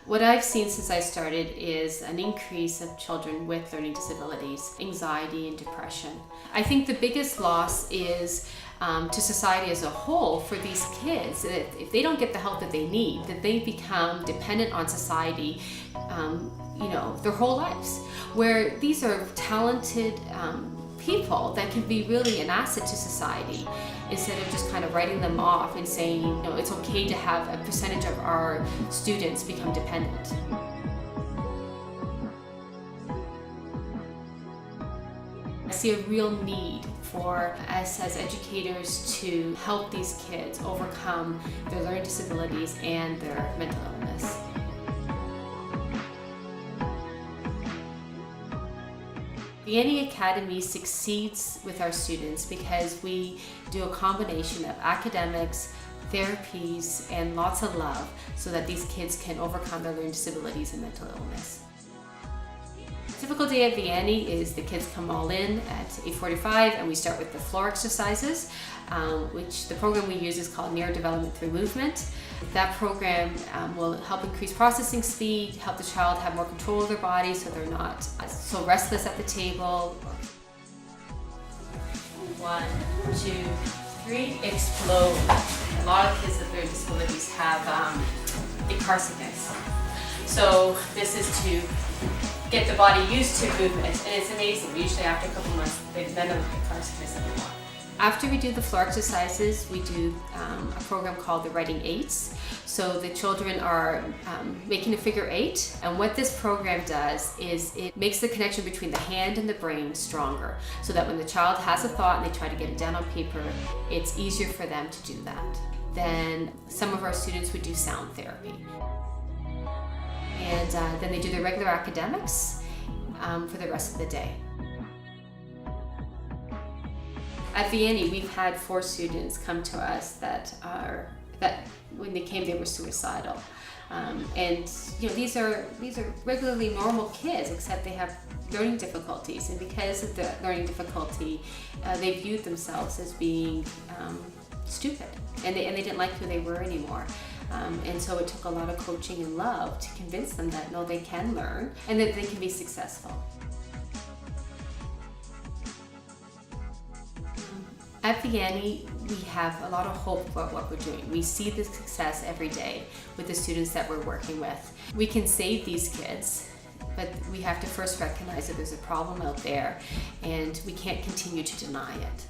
What I've seen since I started is an increase of children with learning disabilities, anxiety and depression. I think the biggest loss is to society as a whole for these kids. If they don't get the help that they need, that they become dependent on society their whole lives. Where these are talented people that can be really an asset to society, instead of just kind of writing them off and saying, it's okay to have a percentage of our students become dependent. I see a real need for us as educators to help these kids overcome their learning disabilities and their mental illness. The Annie Academy succeeds with our students because we do a combination of academics, therapies, and lots of love so that these kids can overcome their learning disabilities and mental illness. A typical day at the Annie is the kids come all in at 8:45 and we start with the floor exercises, which the program we use is called Neurodevelopment Through Movement. That program will help increase processing speed, help the child have more control of their body so they're not so restless at the table. 1, 2, 3, explode. A lot of kids with learning disabilities have a car sickness. So this is to get the body used to movement, and it's amazing. Usually after a couple months, none of the car sickness anymore. After we do the floor exercises, we do a program called the Writing Eights. So the children are making a figure 8, and what this program does is it makes the connection between the hand and the brain stronger, so that when the child has a thought and they try to get it down on paper, it's easier for them to do that. Then some of our students would do sound therapy. And then they do their regular academics for the rest of the day. At the Annie, we've had 4 students come to us that when they came, they were suicidal. And these are regularly normal kids, except they have learning difficulties. And because of the learning difficulty, they viewed themselves as being stupid, and they didn't like who they were anymore. And so it took a lot of coaching and love to convince them that no, they can learn and that they can be successful. At the Annie, we have a lot of hope about what we're doing. We see the success every day with the students that we're working with. We can save these kids, but we have to first recognize that there's a problem out there and we can't continue to deny it.